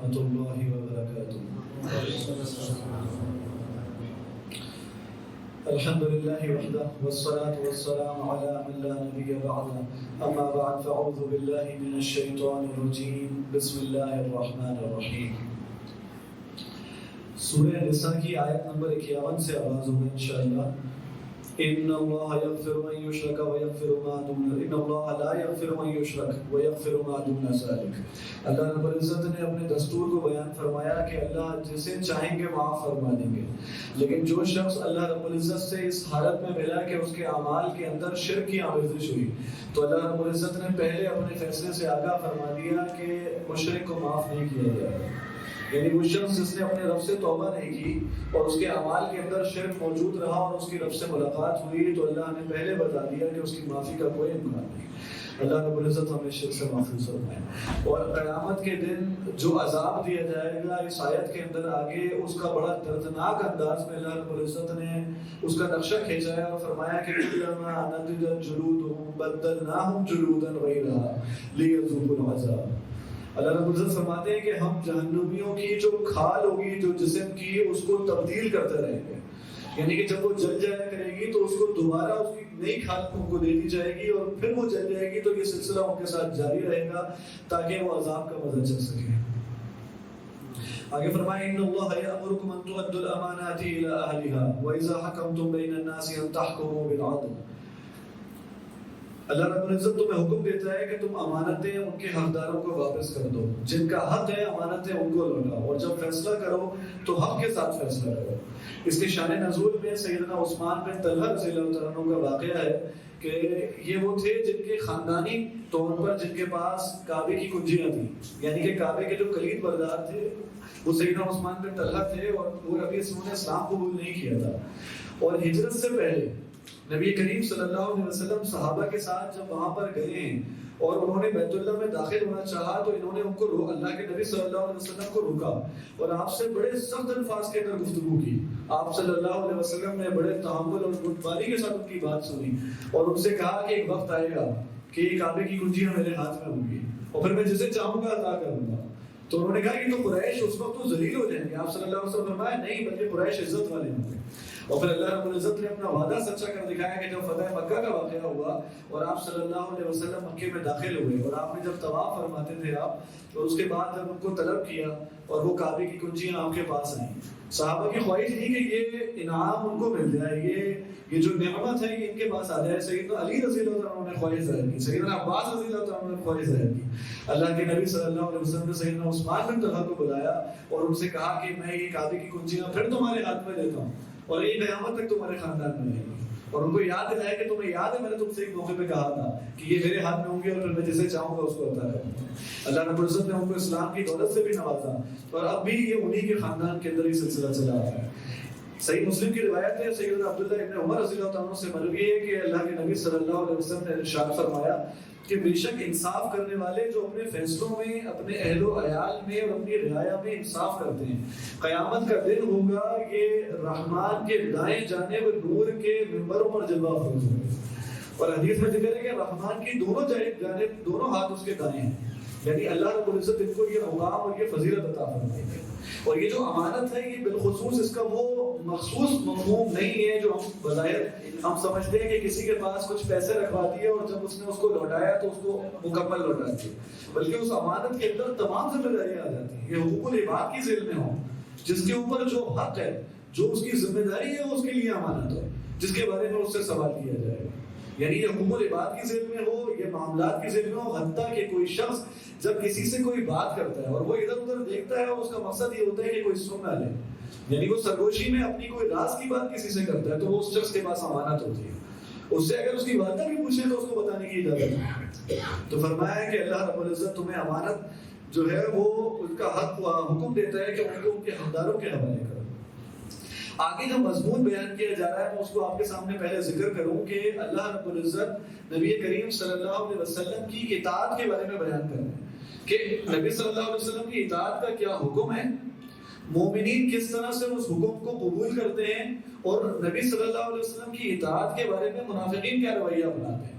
ورحمۃ اللہ وبرکاتہ۔ الحمد لله وحده والصلاة والسلام على من لا نبي بعده، أما بعد فأعوذ بالله من الشيطان الرجيم، بسم الله الرحمن الرحيم۔ سورہ نساء کی آیت نمبر 51 سے آغاز ہوگا انشاءاللہ۔ ان اللہ یغفر من یشرک ویغفر ما دون ان اللہ لا یغفر من یشرک ویغفر ما دون ذلک۔ اللہ رب العزت نے اپنے دستور کو بیان فرمایا کہ اللہ جسے چاہیں گے معاف فرما دیں گے، لیکن جو شخص اللہ رب العزت سے اس حالت میں ملا کہ اس کے اعمال کے اندر شرک کی آمیزش ہوئی، تو اللہ رب العزت نے پہلے اپنے فیصلے سے آگاہ فرما دیا کہ مشرک کو معاف نہیں کیا جائے گا۔ یعنی وہ شخص جس نے اپنے رب سے توبہ نہیں کی اور اس کے اعمال کے اندر شرک موجود رہا اور اس کی رب سے ملاقات ہوئی، تو اللہ نے پہلے بتا دیا کہ اس کی معافی کا کوئی امکان نہیں۔ اللہ رب العزت ہمیں شرک سے محفوظ فرمائے۔ اور قیامت کے دن جو عذاب دیا جائے گا اس آیت کے اندر آگے اس کا بڑا دردناک انداز میں اللہ رب العزت نے اس کا نقشہ کھینچا ہے اور فرمایا کہ کلما نضجت جلودهم بدلناهم جلودا غیرها لیذوقوا العذاب۔ اللہ رب العزت فرماتے ہیں کہ ہم جہنمیوں کی جو کھال ہوگی جو جسم کی اس کو تبدیل کرتے رہیں گے، یعنی کہ جب وہ جل جایا کرے گی تو اس کو دوبارہ اس کی نئی کھال ان کو دے دی جائے گی اور پھر وہ جل جائے گی، تو یہ سلسلہ ان کے ساتھ جاری رہے گا تاکہ وہ عذاب کا مزہ چل سکے۔ آگے فرمائیں ان اللہ یأمرکم ان تؤدوا الامانات الی اہلها واذا حکمتم بین الناس ان تحکموا بالعدل۔ اللہ رب العزت تمہیں حکم دیتا ہے کہ تم امانتیں ان کے حقداروں کو واپس کر دو، جن کا حق ہے امانتیں ان کو لوٹاؤ، اور جب فیصلہ کرو تو حق کے ساتھ فیصلہ کرو۔ اس کے شان نزول میں سیدنا عثمان بن طلحہ رضی اللہ تعالیٰ عنہ کا واقعہ ہے کہ یہ وہ تھے جن کے خاندانی طور پر جن کے پاس کعبے کی کنجیاں تھیں، یعنی کہ کعبے کے جو کلید بردار تھے وہ سیدنا عثمان بن طلحہ تھے، اور وہ ابھی انہوں نے اسلام قبول نہیں کیا تھا۔ اور ہجرت سے پہلے نبی کریم صلی اللہ علیہ وسلم صحابہ کے ساتھ جب وہاں پر گئے ہیں اور انہوں نے بیت اللہ میں داخل ہونا چاہا تو انہوں نے ان کو اللہ کے نبی صلی اللہ علیہ وسلم کو روکا اور آپ سے بڑے سخت الفاظ کے اندر گفتگو کی۔ آپ صلی اللہ علیہ وسلم نے بڑے تحمل اور بردباری کے ساتھ ان کی بات سنی اور ان سے کہا کہ ایک وقت آئے گا کہ یہ کعبے کی کنجیاں میرے ہاتھ میں ہوں گی اور پھر میں جسے چاہوں گا عطا کروں گا۔ تو انہوں نے کہا کہ تو قریش اس وقت تو ذلیل ہو جائیں گے۔ آپ صلی اللہ علیہ وسلم فرمایا نہیں، بلکہ قریش عزت والے ہوں گے۔ اور پھر اللہ رب العزت نے اپنا وعدہ سچا کر دکھایا کہ جب فتح مکہ کا واقعہ ہوا اور آپ صلی اللہ علیہ وسلم مکے میں داخل ہوئے اور آپ نے جب طواف فرماتے تھے آپ، اور اس کے بعد جب ان کو طلب کیا اور وہ کعبے کی کنجیاں آپ کے پاس آئیں، صحابہ کی خواہش تھی کہ یہ انعام ان کو مل جائے، یہ جو نعمت ہے یہ ان کے پاس آ جائے۔ سیدنا علی رضی اللہ عنہ نے خواہش ظاہر کی، سیدنا عباس رضی اللہ عنہ نے خواہش ظاہر کی۔ اللہ کے نبی صلی اللہ علیہ وسلم نے سیدنا عثمان بن طلحہ کو بلایا اور ان سے کہا کہ میں یہ کعبے کی کنجیاں پھر تمہارے ہاتھ میں دیتا ہوں اور یہ قیامت تک تمہارے خاندان میں رہیں گی۔ اور ان کو یاد دلایا کہ تمہیں یاد ہے میں نے تم سے ایک موقع پہ کہا تھا کہ یہ میرے ہاتھ میں ہوں گے اور پھر میں جسے چاہوں گا اس کو عطا کروں گا۔ اللہ رب العزت نے ان کو اسلام کی دولت سے بھی نوازا اور اب بھی یہ انہی کے خاندان کے اندر ہی سلسلہ چلا رہا ہے۔ صحیح مسلم کی روایت ہے سیدنا عبداللہ ابن عمر رضی اللہ عنہ سے مروی ہے کہ اللہ کے نبی صلی اللہ علیہ وسلم نے ارشاد فرمایا کہ بے شک انصاف کرنے والے جو اپنے فیصلوں میں، اپنے اہل و عیال میں اور اپنی رعایا میں انصاف کرتے ہیں، قیامت کا دن ہوگا یہ رحمان کے دائیں جانب نور کے منبروں پر جلوہ افروز ہوں گے۔ اور حدیث میں ذکر ہے کہ رحمان کی دونوں جانب دونوں ہاتھ اس کے دائیں ہیں، یعنی اللہ رب العزت ان کو یہ مقام اور یہ فضیلت عطا فرمائیں گے۔ اور یہ جو امانت ہے یہ بالخصوص اس کا وہ مخصوص مفہوم نہیں ہے جو ہم بظاہر ہم سمجھتے ہیں کہ کسی کے پاس کچھ پیسے رکھوا دیے اور جب اس نے اس کو لوٹایا تو اس کو مکمل لوٹا دیے، بلکہ اس امانت کے اندر تمام ذمہ داریاں آ جاتی ہیں۔ یہ حقوق العباد کی ذیل میں ہوں، جس کے اوپر جو حق ہے، جو اس کی ذمہ داری ہے، اس کے لیے امانت ہے جس کے بارے میں اس سے سوال کیا جائے گا۔ یعنی یہ حقوق العباد کی ذیل میں ہو، یہ معاملات کی ذیل میں ہو، حتیٰ کہ کوئی شخص جب کسی سے کوئی بات کرتا ہے اور وہ ادھر ادھر دیکھتا ہے اور اس کا مقصد یہ ہوتا ہے کہ کوئی سن نہ لے، یعنی وہ سرگوشی میں اپنی کوئی راز کی بات کسی سے کرتا ہے تو وہ اس شخص کے پاس امانت ہوتی ہے۔ اس سے اگر اس کی والدہ بھی پوچھے تو اس کو بتانے کی اجازت ہے۔ تو فرمایا ہے کہ اللہ رب العزت تمہیں امانت جو ہے وہ اس کا حق حکم دیتا ہے کہ ان کو ان کے حقداروں کے حوالے کرو۔ آگے جو مضمون بیان کیا جا رہا ہے میں اس کو آپ کے سامنے پہلے ذکر کروں کہ اللہ رب العزت نبی کریم صلی اللہ علیہ وسلم کی اطاعت کے بارے میں بیان کر رہے ہیں کہ نبی صلی اللہ علیہ وسلم کی اطاعت کا کیا حکم ہے، مومنین کس طرح سے اس حکم کو قبول کرتے ہیں، اور نبی صلی اللہ علیہ وسلم کی اطاعت کے بارے میں منافقین کیا رویہ اپناتے ہیں۔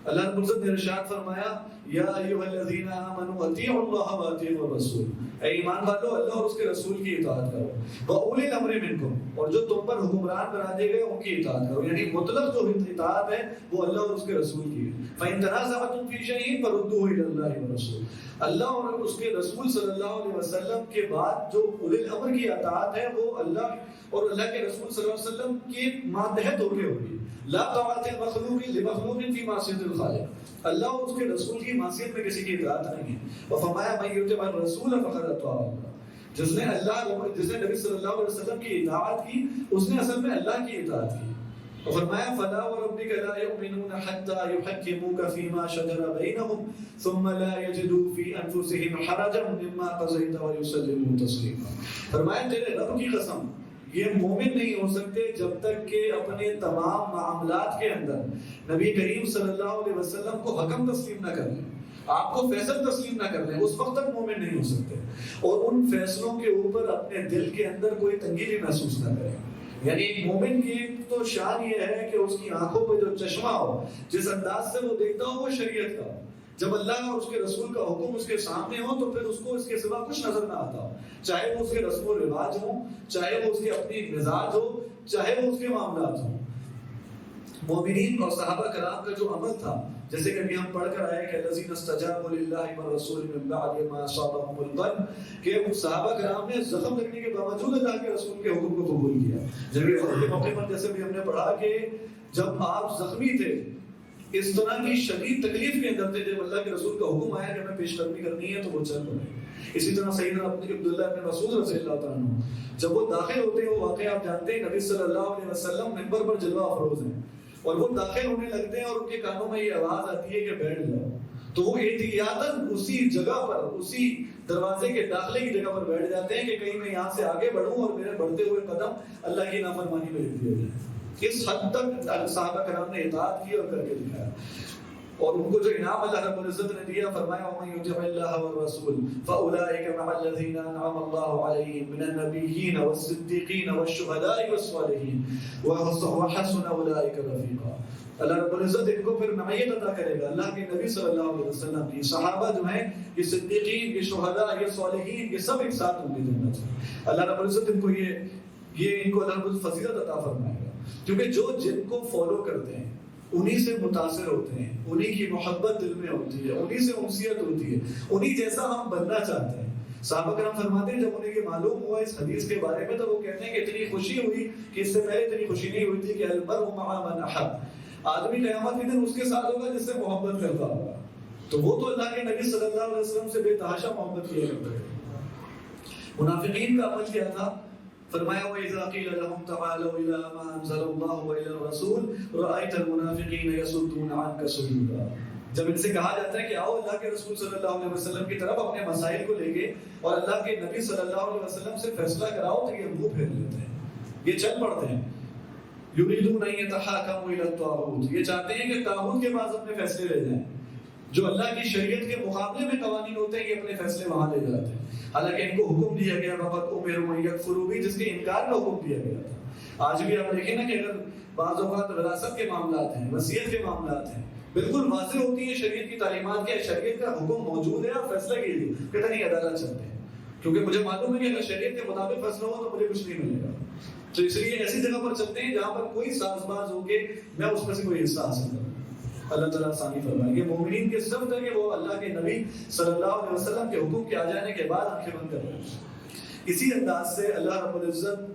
اللہ رب العزت نے ارشاد فرمایا یا ایھا الذین آمنوا اطیعوا اللہ واطیعوا الرسول، اے ایمان والو اللہ اور اس کے رسول کی اطاعت کرو، واولی الامر منکم، اور جو تم پر حکمران بنا دیے گئے ان کی اطاعت کرو، یعنی مطلق جو اطاعت ہے وہ اللہ اور اس کے رسول کی ہے۔ فإن تنازعتم فی شیء فردوه الی اللہ والرسول، اللہ اور اس کے رسول صلی اللہ علیہ وسلم کے بعد جو اولی الامر کی اطاعت ہے وہ اللہ اور اللہ کے رسول صلی اللہ علیہ وسلم کے ماتحت ہو کے ہوگی۔ لا طاعت المخلوق لمخلوق فی معصیۃ الخالق، اللہ اور اس کے رسول کی معصیت میں کسی کی اطاعت نہیں ہے۔ وفرمایا من یطع الرسول فقد اطاع اللہ، جس نے نبی صلی اللہ علیہ وسلم کی اطاعت کی اس نے اصل میں اللہ کی اطاعت کی۔ اور فرمایا فلا وربک لا یؤمنون حتی یحکموک فیما شجر بینہم ثم لا یجدوا فی انفسہم حرجا مما قضیت ویسلموا تسلیما، فرمایا تیرے رب کی قسم یہ مومن نہیں ہو سکتے جب تک کہ اپنے تمام معاملات کے اندر نبی کریم صلی اللہ علیہ وسلم کو حکم تسلیم نہ کر لیں، آپ کو فیصل تسلیم نہ کر لیں، اس وقت تک مومن نہیں ہو سکتے، اور ان فیصلوں کے اوپر اپنے دل کے اندر کوئی تنگی بھی محسوس نہ کریں۔ یعنی ایک مومن کی تو شان یہ ہے کہ اس کی آنکھوں پہ جو چشمہ ہو، جس انداز سے وہ دیکھتا ہو وہ شریعت کا ہو، جب اللہ اور اس کے رسول کا حکم اس کے سامنے ہو تو پھر اس کو اس کے سوا کچھ نظر نہ آتا ہو، چاہے وہ اس کے رسم و رواج ہوں، چاہے وہ اس کے اپنی مزاج ہو، چاہے وہ اس کے معاملات ہوں۔ مومنین اور صحابہ کرام کا جو عمل تھا، جیسے کہ ابھی ہم پڑھ کر آئے کہ الذین استجابوا للہ والرسول من بعد ما اصابهم القرح، کہ صحابہ کرام نے زخم لگنے کے باوجود اللہ کے رسول کے حکم کو قبول کیا۔ جب یہ وقت کے موقع پر جیسے بھی ہم نے پڑھا کہ جب آپ زخمی تھے، اس طرح کی شدید تکلیف کے اندر تھے، جب اللہ کے رسول کا حکم آیا کہ ہمیں پیش قدمی کرنی ہے تو وہ چل پڑے۔ اسی طرح سیدنا عبداللہ بن مسعود رضی اللہ تعالیٰ عنہ جب وہ داخل ہوتے ہیں، وہ واقعہ آپ جانتے ہیں، نبی صلی اللہ علیہ وسلم منبر پر جلوہ افروز ہیں اور وہ داخل ہونے لگتے ہیں اور ان کے کانوں میں یہ آواز آتی ہے کہ بیٹھ جاؤ، تو وہ احتیاطاً اسی جگہ پر، اسی دروازے کے داخلے کی جگہ پر بیٹھ جاتے ہیں کہ کہیں میں یہاں سے آگے بڑھوں اور میرے بڑھتے ہوئے قدم اللہ کی نافرمانی میں لکھ دیے جائیں۔ اس حد تک صحابہ کرام نے اطاعت کی اور کر کے دکھایا، اور ان کو جو انعام اللہ رب العزت نے دیا، فرمایا وَمَن يُطِعِ اللَّهَ وَالرَّسُولَ فَأُولَٰئِكَ مَعَ الَّذِينَ أَنْعَمَ اللَّهُ عَلَيْهِم مِّنَ النَّبِيِّينَ وَالصِّدِّيقِينَ وَالشُّهَدَاءِ وَالصَّالِحِينَ وَحَسُنَ أُولَٰئِكَ رَفِيقًا۔ اللہ رب العزت ان کو پھر نعمت عطا کرے گا، اللہ کے نبی صلی اللہ علیہ وسلم کی صحابہ جو ہیں، یہ صدیقین، یہ شہداء، یہ صالحین، یہ سب ایک ساتھ ہوں گے جنت میں۔ اللہ رب العزت ان کو یہ ان کو اللہ رب العزت فضیلت عطا فرمائے گا، کیونکہ جو جن کو فالو کرتے ہیں انہی سے متاثر ہوتے ہیں، انہی کی محبت دل میں ہوتی ہے، انہی سے انسیت ہوتی ہے، انہی جیسا ہم بننا چاہتے ہیں۔ صحابہ کرام فرماتے ہیں جب انہیں یہ معلوم ہوا اس حدیث کے بارے میں تو وہ کہتے ہیں کہ اتنی خوشی ہوئی کہ اس سے پہلے اتنی خوشی نہیں ہوئی تھی کہ المرء مع من احب، آدمی قیامت کے دن اس کے ساتھ ہوگا جس سے محبت کرتا ہوگا، تو وہ تو اللہ کے نبی صلی اللہ علیہ وسلم سے بے تحاشا محبت کیا کرتے تھے۔ منافقین کا عمل کیا تھا؟ فرمایا وَإِذَا قِيلَ لَهُمْ تَعَالَوْا إِلَىٰ مَا أَنزَلَ اللَّهُ وَإِلَى الرَّسُولِ رَأَيْتَ الْمُنَافِقِينَ يَصُدُّونَ عَنكَ صُدُودًا، جب ان سے کہا جاتا ہے کہ آؤ اللہ کے رسول صلی اللہ علیہ وسلم کی طرف اپنے مسائل کو لے کے اور اللہ کے نبی صلی اللہ علیہ وسلم سے فیصلہ کراؤ، تو یہ منہ پھیر لیتے ہیں، یہ چل پڑتے ہیں۔ یریدون ان یتحاکموا الی الطاغوت، یہ چاہتے ہیں کہ طاغوت کے پاس اپنے فیصلے لے جائیں، جو اللہ کی شریعت کے مقابلے میں قوانین ہوتے ہیں یہ اپنے فیصلے وہاں لے جاتے ہیں، حالانکہ ان کو حکم دیا گیا وقت امروا ان یکفروا بھی، جس کے انکار کا حکم دیا گیا تھا۔ آج بھی آپ دیکھیں نا کہ اگر بعض اوقات وراثت کے معاملات ہیں، وصیت کے معاملات ہیں، بالکل واضح ہوتی ہے شریعت کی تعلیمات کے، شریعت کا حکم موجود ہے، آپ فیصلہ کیجیے، کہتے نہیں عدالت چلتے ہیں، کیونکہ مجھے معلوم ہے کہ اگر شریعت کے مطابق فیصلہ ہو تو مجھے کچھ نہیں ملے گا، تو اس لیے ایسی جگہ پر چلتے ہیں جہاں پر کوئی ساز باز ہو کے میں اس میں سے کوئی حصہ حاصل کروں۔ اللہ تعالیٰ آسانی فرمائے۔ یہ مومنین کے صفت ہے کہ وہ اللہ کے نبی صلی اللہ علیہ وسلم کے حکم کے آ جانے کے بعد آنکھیں بند کر رہے ہیں۔ اسی انداز سے اللہ رب العزت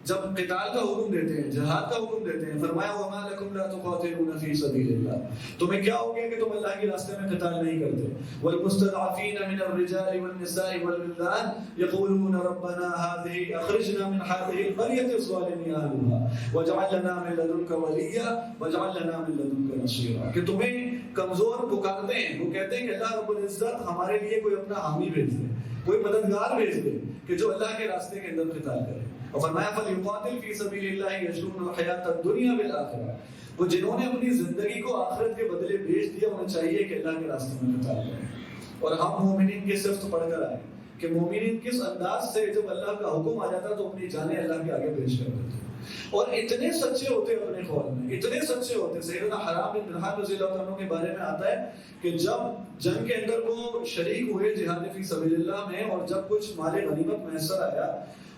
جب قتال کا حکم دیتے ہیں، جہاد کا حکم دیتے ہیں، فرمایا وَمَا لَكُمْ لَا تُقَاتِلُونَ فِي سَبِيلِ اللَّهِ، تمہیں کیا ہو گیا کہ تم اللہ کے راستے میں قتال نہیں کرتے؟ وَالْمُسْتَضْعَفِينَ مِنَ الرِّجَالِ وَالنِّسَاءِ وَالْوِلْدَانِ يَقُولُونَ رَبَّنَا هَٰذِهِ أَخْرِجْنَا مِنْ هَٰذِهِ الْقَرْيَةِ الظَّالِمِ أَهْلُهَا وَاجْعَل لَّنَا مِن لَّدُنكَ وَلِيًّا وَاجْعَل لَّنَا مِن لَّدُنكَ نَصِيرًا، کہ تمہیں کمزور پکارتے ہیں، وہ کہتے ہیں کہ اللہ رب العزت ہمارے لیے کوئی اپنا حامی بھیج دے، کوئی مددگار بھیج دے کہ جو اللہ کے راستے کے اندر قتال کرے۔ اور فرمایا فَلْيُقَاتِلْ فِي سَبِيلِ اللَّهِ يَشْرُونَ الْحَيَاةَ الدُّنْيَا بِالْآخِرَةِ، وہ جنہوں نے اپنی زندگی کو آخرت کے بدلے بیچ دیا، انہیں چاہیے کہ اللہ کے راستے میں قتال کریں۔ اور ہم مومنین کے صفت پڑھ کر آئے کہ مومنین کس انداز سے جب اللہ کا حکم آ جاتا تو اپنی جانیں اللہ کے آگے پیش کر دیتے ہیں۔ اور اتنے سچے ہوتے ہیں اپنے قول میں، اتنے سچے ہوتے ہیں. سیدنا حرام بن ملحان رضی اللہ عنہ کے بارے میں آتا ہے کہ جب جنگ کے اندر وہ شریک ہوئے جہاد فی سبیل اللہ میں، اور جب کچھ مال غنیمت میسر آیا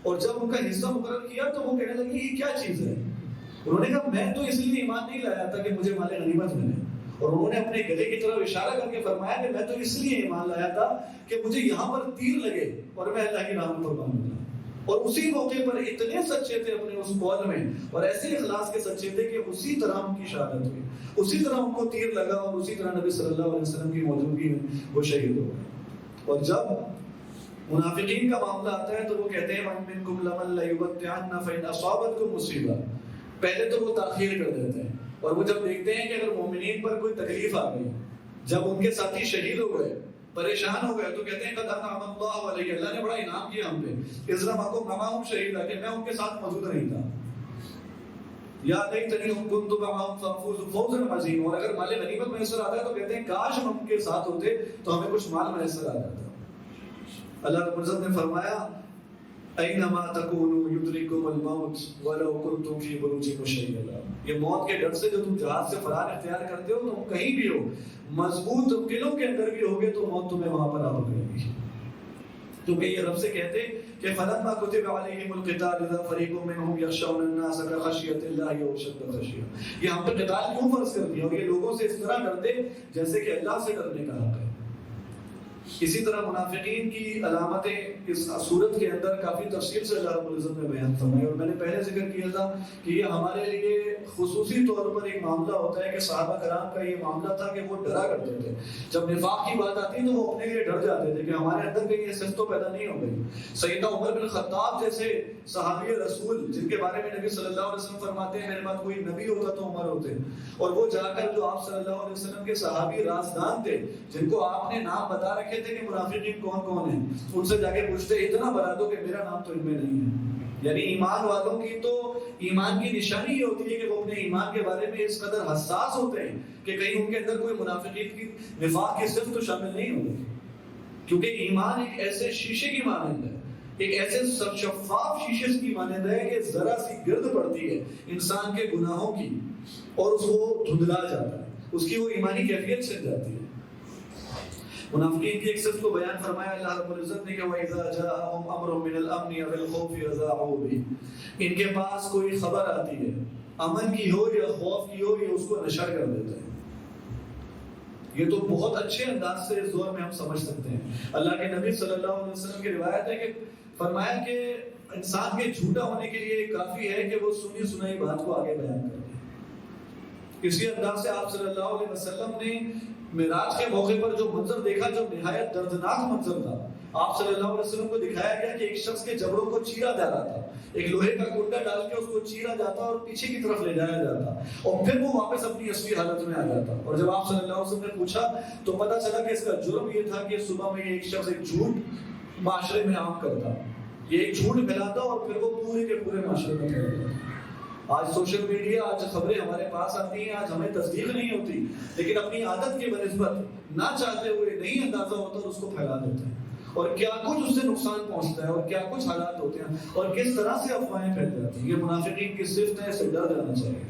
اور جب ان کا حصہ مقرر کیا تو وہ کہنے لگے یہ کیا چیز ہے. انہوں نے کہا میں تو اس لیے ایمان نہیں لایا تھا کہ مجھے مال غنیمت ملے، اور انہوں نے اپنے گلے کی طرف اشارہ کر کے فرمایا کہ میں تو اس لیے ایمان لایا تھا کہ مجھے یہاں پر تیر لگے اور میں اللہ کی راہ میں قربان ہو جاؤں. اور اسی موقع پر اتنے سچے تھے اپنے اس قول میں، اور ایسے اخلاص کے سچے تھے کہ اسی طرح ان کی شہادت ہوئی، اسی طرح ان کو تیر لگا، اور اسی طرح نبی صلی اللہ علیہ وسلم کی موجودگی میں وہ شہید ہو گئے. اور جب منافقین کا معاملہ آتا ہے تو وہ کہتے ہیں وَإِن مِّنكُمْ لَمَن لَّيُبَطِّئَنَّ فَإِنْ أَصَابَتْكُم مُّصِيبَةٌ. پہلے تو وہ تاخیر کر دیتے ہیں، اور وہ جب دیکھتے ہیں کہ اگر مومنین پر کوئی تکلیف آ گئی، جب ان کے ساتھی شہید ہو گئے، پریشان ہو گئے، تو کہتے ہیں قد انعم اللہ علیہ، اللہ نے بڑا انعام کیا ہم پہ، اذ لم اکن معہم شہیدا، کہ میں ان کے ساتھ موجود نہیں تھا. یا لیتنی کنت معہم فافوز فوزا عظیما. اور اگر مال غنیمت میسر آتا ہے تو کہتے ہیں کاش ہم ان کے ساتھ ہوتے تو ہمیں کچھ مال میسر آ جاتا. اللہ رب العزت نے فرمایا اینما تکونوا یدرککم الموت ولو کنتم فی بروج مشیدہ. یہ موت کے ڈر سے جو تم جہاد سے فرار اختیار کرتے ہو، تم کہیں بھی ہو، مضبوط قلعوں کے اندر بھی ہوگے تو موت تمہیں وہاں پر آ پکڑے گی. کیونکہ یہ رب سے کہتے کہ فلما کتب علیہم القتال اذا فریق منهم یخشون الناس کخشیۃ اللہ او اشد خشیہ. یہ ہم پہ قتال کیوں فرض کر دیا؟ اور یہ لوگوں سے اس طرح ڈرتے جیسے کہ اللہ سے ڈرنے کا حق ہے. اسی طرح منافقین کی علامتیں اس صورت کے اندر کافی تفصیل سے اللہ رب العزت نے بیان فرمائی، اور میں نے پہلے ذکر کیا تھا کہ یہ ہمارے لیے خصوصی طور پر ایک معاملہ ہوتا ہے کہ صحابہ کرام کا یہ معاملہ تھا کہ وہ ڈرا کرتے تھے. جب نفاق کی بات آتی تو وہ اپنے لیے ڈر جاتے تھے کہ ہمارے اندر کہیں یہ صفت تو پیدا نہیں ہو گئی. سیدنا عمر بن خطاب جیسے صحابی رسول جن کے بارے میں نبی صلی اللہ علیہ وسلم فرماتے ہیں میرے بعد کوئی نبی ہوتا تو عمر ہوتے، اور وہ جا کر جو آپ صلی اللہ علیہ وسلم کے صحابی رازدان تھے جن کو آپ نے نام بتا رکھے تھے کہ منافقین کون کون ہیں، ان سے جا کے پوچھتے اتنا بتا دو کہ میرا نام تو ان میں نہیں ہے. یعنی ایمان والوں کی تو ایمان کی نشانی یہ ہوتی ہے کہ وہ اپنے ایمان کے بارے میں اس قدر حساس ہوتے ہیں کہ کہیں ان کے اندر کوئی منافقین کی نفاق کی صفت تو شامل نہیں ہوگی. کیونکہ ایمان ایک ایسے شیشے کی مانند ہے، ایک ایسے شفاف شیشے کی مانند ہے کہ ذرا سی گرد پڑتی ہے انسان کے گناہوں کی اور اس کو دھندلا جاتا ہے، اس کی وہ ایمانی کیفیت سے جاتی ہے. منافقین کی ایک صفت کو بیان فرمایا اللہ رب العزت نے کہ وَإِذَا جَاءَهُمْ أَمْرٌ مِّنَ الْأَمْنِ أَوِ الْخَوْفِ أَذَاعُوا بِهِ. ان کے پاس کوئی خبر آتی ہے، امن کی ہو یا خوف کی ہو، یہ اس کو نشر کر دیتے ہیں. یہ تو بہت اچھے انداز سے اس دور میں ہم سمجھ سکتے ہیں. اللہ کے نبی صلی اللہ علیہ وسلم کی روایت ہے کہ فرمایا کہ انسان کے جھوٹا ہونے کے لیے کافی ہے کہ وہ سنی سنائی بات کو آگے بیان کر دے. اسی انداز سے آپ صلی اللہ علیہ وسلم نے معراج کے موقع پر جو منظر دیکھا جو نہایت دردناک منظر تھا، آپ صلی اللہ علیہ وسلم کو دکھایا گیا کہ ایک شخص کے جبڑوں کو چیرا جا رہا تھا، ایک لوہے کا کنڈا ڈال کے اس کو چیرا جاتا اور پیچھے کی طرف لے جایا جاتا، اور پھر وہ واپس اپنی اصلی حالت میں آ جاتا. اور جب آپ صلی اللہ علیہ وسلم نے پوچھا تو پتہ چلا کہ اس کا جرم یہ تھا کہ صبح میں ایک شخص ایک جھوٹ معاشرے میں عام کرتا، یہ ایک جھوٹ پھیلاتا اور پھر وہ پورے کے پورے معاشرے میں پھیلاتا. آج سوشل میڈیا، آج خبریں ہمارے پاس آتی ہیں، آج ہمیں تصدیق نہیں ہوتی، لیکن اپنی عادت کے بنسبت نہ چاہتے ہوئے نہیں اندازہ ہوتا اور اس کو پھیلا دیتے ہیں، اور کیا کچھ اس سے نقصان پہنچتا ہے اور کیا کچھ حالات ہوتے ہیں اور کس طرح سے افواہیں پھیل جاتی ہیں. یہ منافقین کی صفت ہے، اسے ڈر جانا چاہیے.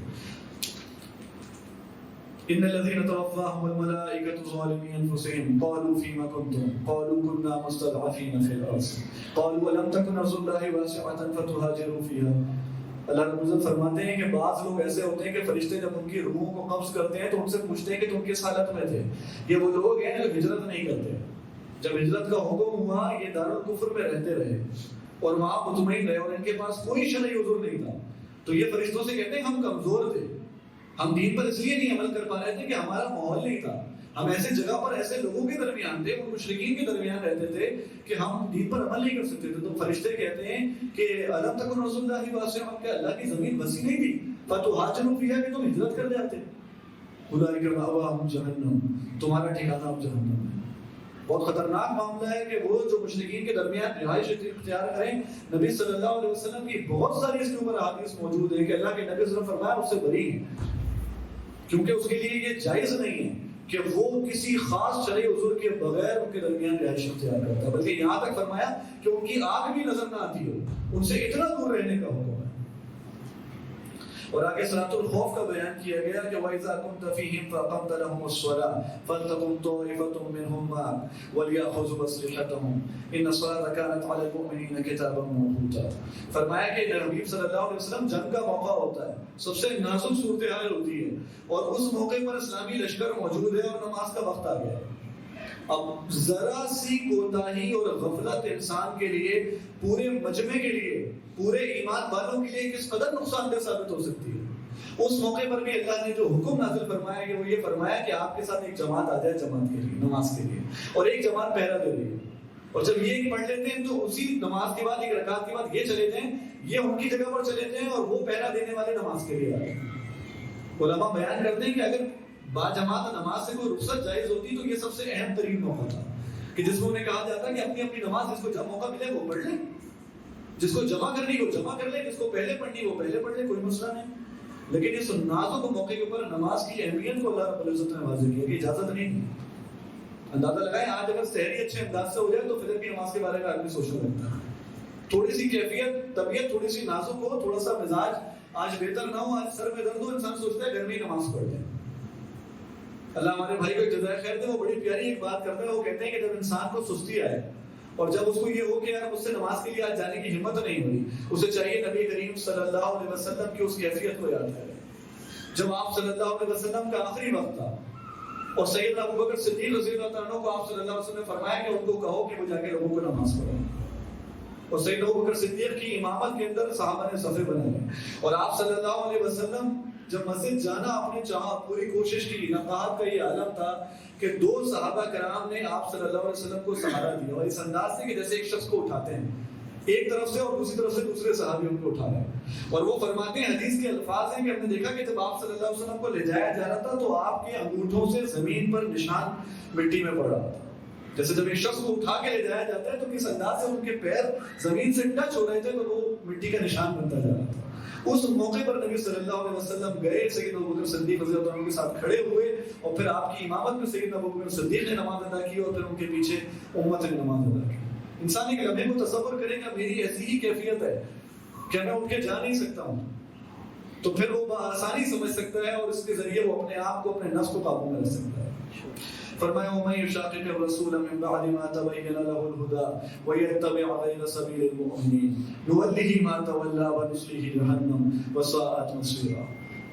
ان الذين توفاهم الملائكه ظالمي انفسهم قالوا فيما كنتم قالوا كنا مستضعفين في الارض قالوا ولم تكن ارض الله واسعه فتهاجروا فيها. اللہ رب العزت فرماتے ہیں کہ بعض لوگ ایسے ہوتے ہیں کہ فرشتے جب ان کی روحوں کو قبض کرتے ہیں تو ان سے پوچھتے ہیں کہ تم کس حالت میں تھے. یہ وہ لوگ ہیں جو ہجرت نہیں کرتے. جب ہجرت کا حکم ہوا یہ دارالکفر میں رہتے رہے اور وہاں مطمئن رہے اور ان کے پاس کوئی شرعی عذر نہیں تھا، تو یہ فرشتوں سے کہتے ہیں ہم کمزور تھے، ہم دین پر اس لیے نہیں عمل کر پا رہے تھے کہ ہمارا ماحول نہیں تھا، ہم ایسے جگہ پر ایسے لوگوں کے درمیان تھے، ان مشرکین کے درمیان رہتے تھے کہ ہم دین پر عمل نہیں کر سکتے تھے. تو فرشتے کہتے ہیں کہ الم تکن رسول اللہ واسعہ، کہ اللہ کی زمین وسیع نہیں تھی، فتہاجروا فیہا، کہ تم ہجرت کر جاتے. اولئک مأواہم جہنم، تمہارا ٹھکانہ اب جہنم ہے. بہت خطرناک معاملہ ہے کہ وہ جو مشرکین کے درمیان رہائش اختیار کریں. نبی صلی اللہ علیہ وسلم کی بہت ساری اس کے اوپر احادیث موجود ہیں کہ اللہ کے نبی صلی اللہ علیہ وسلم فرمایا اس سے بری ہیں، کیونکہ اس کے لیے یہ جائز نہیں ہے کہ وہ کسی خاص شرعی عذر کے بغیر ان کے درمیان رہائش اختیار کرتا ہے، بلکہ یہاں تک فرمایا کہ ان کی آنکھ بھی نظر نہ آتی ہو، ان سے اتنا دور رہنے کا حکم ہے. اور آگے صلاۃ الخوف کا بیان کیا گیا کہ وَإِذَا كُنْتَ فِيهِمْ فَأَقَمْتَ لَهُمُ الصَّلَاةَ فَلْتَقُمْ طَائِفَةٌ مِّنْهُمْ مَعَكَ وَلْيَأْخُذُوا أَسْلِحَتَهُمْ إِنَّ الصَّلَاةَ كَانَتْ عَلَى الْمُؤْمِنِينَ کتابا موقوتا. فرمایا کہ حبیب صلی اللہ علیہ وسلم جنگ کا موقع ہوتا ہے، سب سے نازک صورتحال ہوتی ہے، اور اس موقع پر اسلامی لشکر موجود ہے اور نماز کا وقت آ گیا ہے. اب ذرا سی کوتاہی اور غفلت انسان کے لیے، پورے مجمع کے لیے، پورے ایمان والوں کے لیے کس قدر نقصان دہ ثابت ہو سکتی ہے. اس موقع پر بھی اللہ نے جو حکم نازل فرمایا کہ وہ یہ فرمایا کہ آپ کے ساتھ ایک جماعت آ جائے جماعت کے لیے، نماز کے لیے، اور ایک جماعت پہرا دے رہی ہے. اور جب یہ پڑھ لیتے ہیں تو اسی نماز کے بعد ایک رکعت کے بعد یہ چلے جائیں، یہ ان کی جگہ پر چلے جائیں اور وہ پہرا دینے والے نماز کے لیے آ جائیں. علماء بیان کرتے ہیں کہ اگر با جماعت نماز سے کوئی رخصت جائز ہوتی تو یہ سب سے اہم ترین موقع تھا کہ جس کو انہیں کہا جاتا کہ اپنی اپنی نماز جس کو جب موقع ملے وہ پڑھ لے، جس کو جمع کرنی وہ جمع کر لے، جس کو پہلے پڑھنی وہ پہلے پڑھ لے، کوئی مسئلہ نہیں. لیکن اس نازک موقع کے اوپر نماز کی اہمیت کو اللہ رب العزت نے واضح کیا کہ اجازت نہیں ہے. اندازہ لگائیں آج اگر سحری اچھے انداز سے ہو جائے تو فجر کی نماز کے بارے میں آدمی سوچنے لگتا ہے. تھوڑی سی کیفیت، طبیعت تھوڑی سی نازک ہو، تھوڑا سا مزاج آج بہتر نہ ہو، آج سر میں درد ہو، انسان سوچتا ہے گھر میں ہی نماز پڑھ لیں. اللہ ہمارے بھائی کو جزائے خیر دے، وہ بڑی پیاری ایک بات کرتے ہیں. وہ کہتے ہیں کہ جب انسان کو سستی آئے اور جب اس کو یہ ہو کہ یار مجھ سے نماز کے لیے آج جانے کی ہمت نہیں ہوئی، اسے چاہیے نبی کریم صلی اللہ علیہ وسلم کی اس کیفیت کو یاد کرے جب آپ صلی اللہ علیہ وسلم کا آخری وقت تھا اور سیدنا ابوبکر صدیق رضی اللہ عنہ کو آپ صلی اللہ علیہ وسلم نے فرمایا کہ ان کو کہو کہ وہ جا کے لوگوں کو نماز پڑھائیں. اور سیدنا ابوبکر صدیق کی امامت کے اندر صحابہ نے صفے بنائے اور آپ صلی اللہ علیہ وسلم جب مسجد جانا آپ نے چاہا، پوری کوشش کی. نقاہت کا یہ عالم تھا کہ دو صحابہ کرام نے آپ صلی اللہ علیہ وسلم کو سہارا دیا اور اس انداز سے کہ جیسے ایک شخص کو اٹھاتے ہیں ایک طرف سے اور دوسری طرف سے دوسرے صحابی ان کو اٹھا رہے ہیں. اور وہ فرماتے ہیں، حدیث کے الفاظ ہیں کہ ہم نے دیکھا کہ جب آپ صلی اللہ علیہ وسلم کو لے جایا جا رہا تھا تو آپ کے انگوٹھوں سے زمین پر نشان مٹی میں پڑ رہا تھا. جیسے جب ایک شخص کو اٹھا کے لے جایا جاتا ہے تو کس انداز سے ان کے پیر زمین سے ٹچ ہو رہے تھے تو وہ مٹی کا نشان بنتا جا رہا تھا. اس موقع پر نبی صلی اللہ علیہ وسلم گئے، سیدنا ابوبکر صدیق رضی اللہ عنہ کے ساتھ کھڑے ہوئے اور پھر آپ کی امامت میں سیدنا ابوبکر صدیق نے نماز ادا کی اور پھر ان کے پیچھے امت نے نماز ادا کی. انسان ایک لمحے کو تصور کرے گا میری ایسی ہی کیفیت ہے کہ میں اٹھ کے جا نہیں سکتا ہوں، تو پھر وہ بآسانی سمجھ سکتا ہے اور اس کے ذریعے وہ اپنے آپ کو، اپنے نفس کو قابو میں رکھ سکتا ہے. فرمایا وَمَن يُشَاقِقِ الرَّسُولَ مِن بَعْدِ مَا تَبَيَّنَ لَهُ الْهُدَى وَيَتَّبِعْ غَيْرَ سَبِيلِ الْمُؤْمِنِينَ نُوَلِّهِ مَا تَوَلَّى وَنُصْلِهِ جَهَنَّمَ وَسَاءَتْ مَصِيرًا.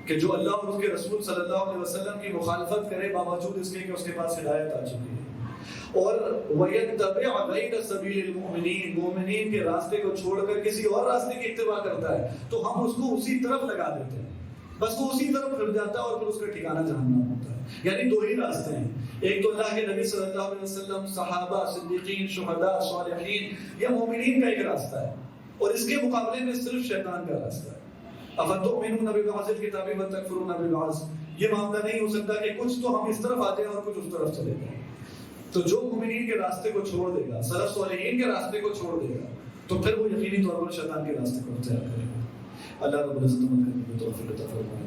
کہ جو اللہ اور اس کے رسول صلی اللہ علیہ وسلم کی مخالفت کرے باوجود اس کے کہ اس کے پاس ہدایت آ چکی ہے، اور وَيَتَّبِعْ غَيْرَ سَبِيلِ الْمُؤْمِنِينَ، مومنین کے راستے کو چھوڑ کر کسی اور راستے کی اتباع کرتا ہے تو ہم اس کو اسی طرف لگا دیتے ہیں، بس وہ اسی طرف پھر جاتا ہے اور پھر اس کا ٹھکانہ جہنم ہوتا ہے. یعنی دو ہی راستے ہیں، ایک تو اللہ کے نبی صلی اللہ علیہ وسلم، صحابہ، صدیقین، شہداء، صالحین یا مومنین کا ایک راستہ ہے، اور اس کے مقابلے میں صرف شیطان کا راستہ ہے. اَفَتُؤْمِنُونَ بِبَعْضِ الْكِتَابِ وَتَكْفُرُونَ بِبَعْضٍ. یہ معاملہ نہیں ہو سکتا کہ کچھ تو ہم اس طرف آ جائیں اور کچھ اس طرف چلے جائیں. تو جو مومنین کے راستے کو چھوڑ دے گا، سلف صالحین کے راستے کو چھوڑ دے گا، تو پھر وہ یقینی طور پر شیطان کے راستے کو اختیار کرے گا. اللہ رب العزت ہمیں توفیق عطا فرمائے.